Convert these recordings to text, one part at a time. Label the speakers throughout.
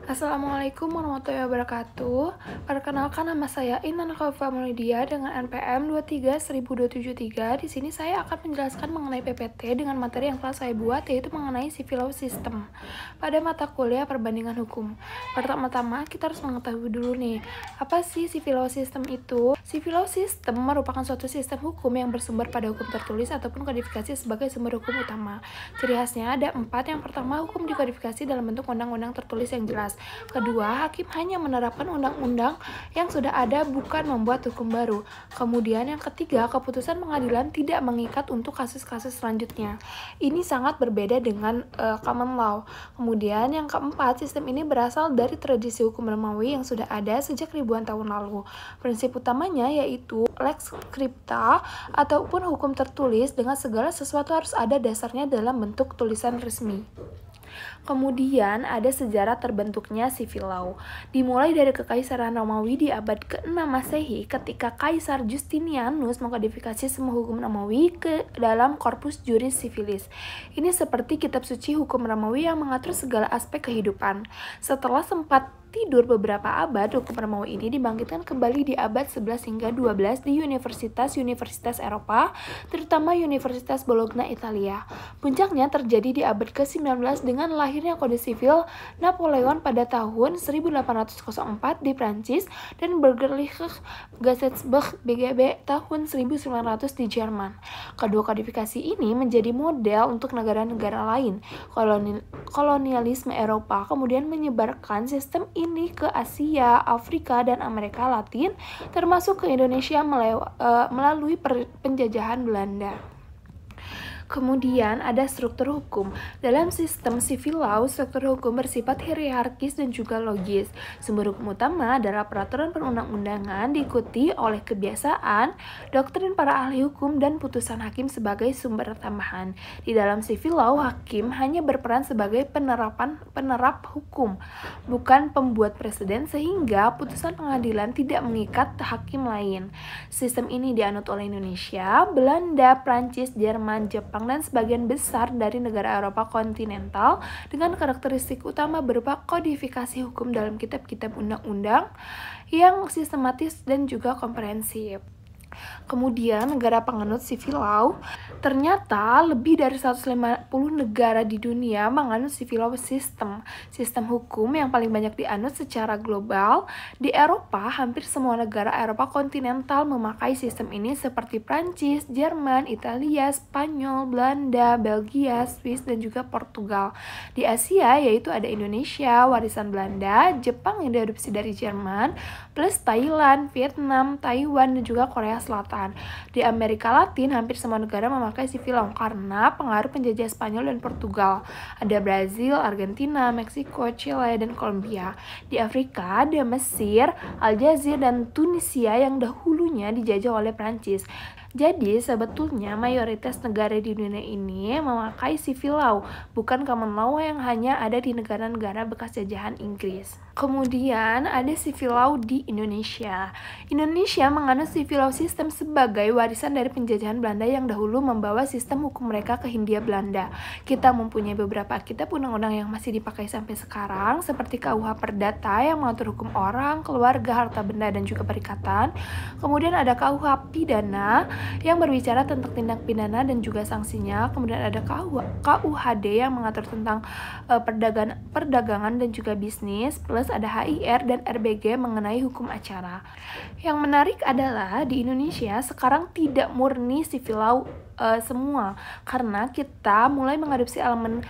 Speaker 1: Assalamualaikum warahmatullahi wabarakatuh. Perkenalkan, nama saya Intan Khaufa Maulidia dengan NPM 23.10273. Di sini saya akan menjelaskan mengenai PPT dengan materi yang telah saya buat, yaitu mengenai civil law system pada mata kuliah perbandingan hukum. Pertama-tama kita harus mengetahui dulu nih, apa sih civil law system itu? Civil law system merupakan suatu sistem hukum yang bersumber pada hukum tertulis ataupun kodifikasi sebagai sumber hukum utama. Ciri khasnya ada 4. Yang pertama, hukum dikodifikasi dalam bentuk undang-undang tertulis yang jelas. Kedua, hakim hanya menerapkan undang-undang yang sudah ada, bukan membuat hukum baru. Kemudian yang ketiga, keputusan pengadilan tidak mengikat untuk kasus-kasus selanjutnya. Ini sangat berbeda dengan common law. Kemudian yang keempat, sistem ini berasal dari tradisi hukum Romawi yang sudah ada sejak ribuan tahun lalu. Prinsip utamanya yaitu lex scripta ataupun hukum tertulis, dengan segala sesuatu harus ada dasarnya dalam bentuk tulisan resmi. Kemudian ada sejarah terbentuknya civil law. Dimulai dari Kekaisaran Romawi di abad ke-6 Masehi ketika Kaisar Justinianus mengkodifikasi semua hukum Romawi ke dalam Corpus Juris Civilis. Ini seperti kitab suci hukum Romawi yang mengatur segala aspek kehidupan. Setelah sempat tidur beberapa abad, hukum Romawi ini dibangkitkan kembali di abad 11 hingga 12 di universitas-universitas Eropa, terutama Universitas Bologna, Italia. Puncaknya terjadi di abad ke-19 dengan lahirnya Kode Sivil Napoleon pada tahun 1804 di Prancis dan Bürgerliche Gesetzbuch BGB tahun 1900 di Jerman. Kedua kodifikasi ini menjadi model untuk negara-negara lain. Kolonialisme Eropa kemudian menyebarkan sistem ini ke Asia, Afrika, dan Amerika Latin, termasuk ke Indonesia melalui penjajahan Belanda. Kemudian ada struktur hukum. Dalam sistem civil law, struktur hukum bersifat hierarkis dan juga logis. Sumber hukum utama adalah peraturan perundang-undangan, diikuti oleh kebiasaan, doktrin para ahli hukum, dan putusan hakim sebagai sumber tambahan. Di dalam civil law, hakim hanya berperan sebagai penerap hukum, bukan pembuat presiden, sehingga putusan pengadilan tidak mengikat hakim lain. Sistem ini dianut oleh Indonesia, Belanda, Prancis, Jerman, Jepang, dan sebagian besar dari negara Eropa kontinental, dengan karakteristik utama berupa kodifikasi hukum dalam kitab-kitab undang-undang yang sistematis dan juga komprehensif. Kemudian negara penganut civil law, ternyata lebih dari 150 negara di dunia menganut civil law system, sistem hukum yang paling banyak dianut secara global. Di Eropa, hampir semua negara Eropa kontinental memakai sistem ini seperti Prancis, Jerman, Italia, Spanyol, Belanda, Belgia, Swiss, dan juga Portugal. Di Asia, yaitu ada Indonesia, warisan Belanda, Jepang yang diadopsi dari Jerman, plus Thailand, Vietnam, Taiwan, dan juga Korea Selatan. Di Amerika Latin, hampir semua negara memakai civil law karena pengaruh penjajah Spanyol dan Portugal. Ada Brazil, Argentina, Meksiko, Chile, dan Kolombia. Di Afrika, ada Mesir, Aljazair, dan Tunisia yang dahulunya dijajah oleh Prancis. Jadi, sebetulnya mayoritas negara di dunia ini memakai civil law, bukan common law yang hanya ada di negara-negara bekas jajahan Inggris. Kemudian, ada civil law di Indonesia. Indonesia menganut civil law system sebagai warisan dari penjajahan Belanda yang dahulu membawa sistem hukum mereka ke Hindia Belanda. Kita mempunyai beberapa kitab undang-undang yang masih dipakai sampai sekarang, seperti KUH Perdata yang mengatur hukum orang, keluarga, harta benda, dan juga perikatan. Kemudian ada KUH Pidana yang berbicara tentang tindak pidana dan juga sanksinya. Kemudian ada KUHD yang mengatur tentang perdagangan dan juga bisnis, plus ada HIR dan RBG mengenai hukum acara. Yang menarik adalah di Indonesia sekarang tidak murni civil law semua, karena kita mulai mengadopsi elemen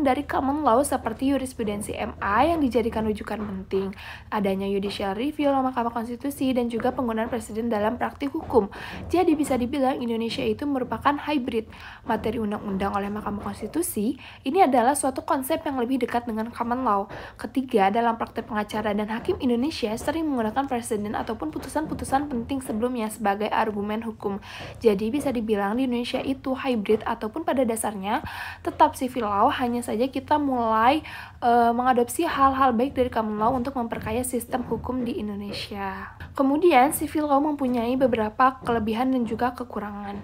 Speaker 1: dari common law seperti jurisprudensi MA yang dijadikan rujukan penting, adanya judicial review oleh Mahkamah Konstitusi, dan juga penggunaan presiden dalam praktik hukum. Jadi bisa dibilang Indonesia itu merupakan hybrid. Materi undang-undang oleh Mahkamah Konstitusi ini adalah suatu konsep yang lebih dekat dengan common law. Ketiga, dalam praktik pengacara dan hakim Indonesia sering menggunakan presiden ataupun putusan-putusan penting sebelumnya sebagai argumen hukum. Jadi bisa dibilang di Indonesia itu hybrid ataupun pada dasarnya tetap civil law, hanya saja kita mulai mengadopsi hal-hal baik dari common law untuk memperkaya sistem hukum di Indonesia. Kemudian, civil law mempunyai beberapa kelebihan dan juga kekurangan.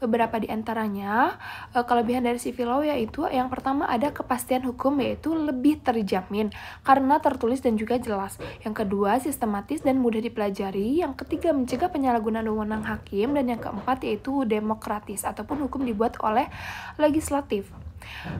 Speaker 1: Beberapa di antaranya, kelebihan dari civil law yaitu yang pertama ada kepastian hukum yaitu lebih terjamin karena tertulis dan juga jelas. Yang kedua, sistematis dan mudah dipelajari. Yang ketiga, mencegah penyalahgunaan wewenang hakim. Dan yang keempat yaitu demokratis ataupun hukum dibuat oleh legislatif.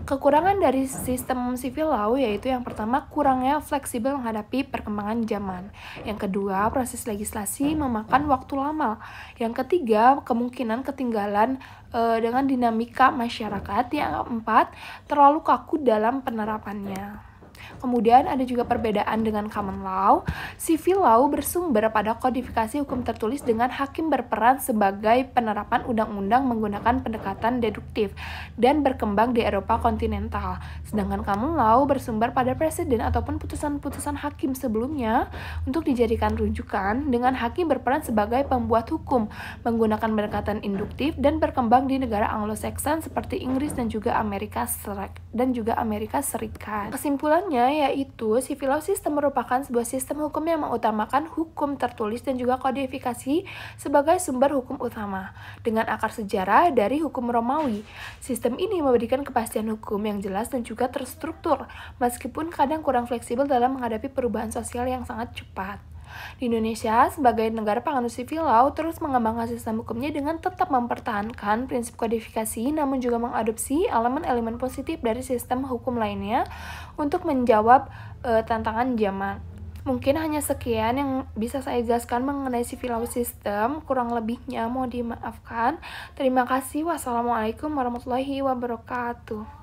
Speaker 1: Kekurangan dari sistem civil law yaitu yang pertama kurangnya fleksibel menghadapi perkembangan zaman. Yang kedua, proses legislasi memakan waktu lama. Yang ketiga, kemungkinan ketinggalan dengan dinamika masyarakat. Yang keempat, terlalu kaku dalam penerapannya. Kemudian ada juga perbedaan dengan common law. Civil law bersumber pada kodifikasi hukum tertulis dengan hakim berperan sebagai penerapan undang-undang menggunakan pendekatan deduktif dan berkembang di Eropa kontinental. Sedangkan common law bersumber pada presiden ataupun putusan-putusan hakim sebelumnya untuk dijadikan rujukan dengan hakim berperan sebagai pembuat hukum menggunakan pendekatan induktif dan berkembang di negara Anglo-Saxon seperti Inggris dan juga Amerika Serikat. Kesimpulannya yaitu civil law system merupakan sebuah sistem hukum yang mengutamakan hukum tertulis dan juga kodifikasi sebagai sumber hukum utama dengan akar sejarah dari hukum Romawi. Sistem ini memberikan kepastian hukum yang jelas dan juga terstruktur meskipun kadang kurang fleksibel dalam menghadapi perubahan sosial yang sangat cepat. Di Indonesia, sebagai negara penganut civil law, terus mengembangkan sistem hukumnya dengan tetap mempertahankan prinsip kodifikasi, namun juga mengadopsi elemen-elemen positif dari sistem hukum lainnya untuk menjawab tantangan zaman. Mungkin hanya sekian yang bisa saya jelaskan mengenai civil law system, kurang lebihnya mohon dimaafkan. Terima kasih. Wassalamualaikum warahmatullahi wabarakatuh.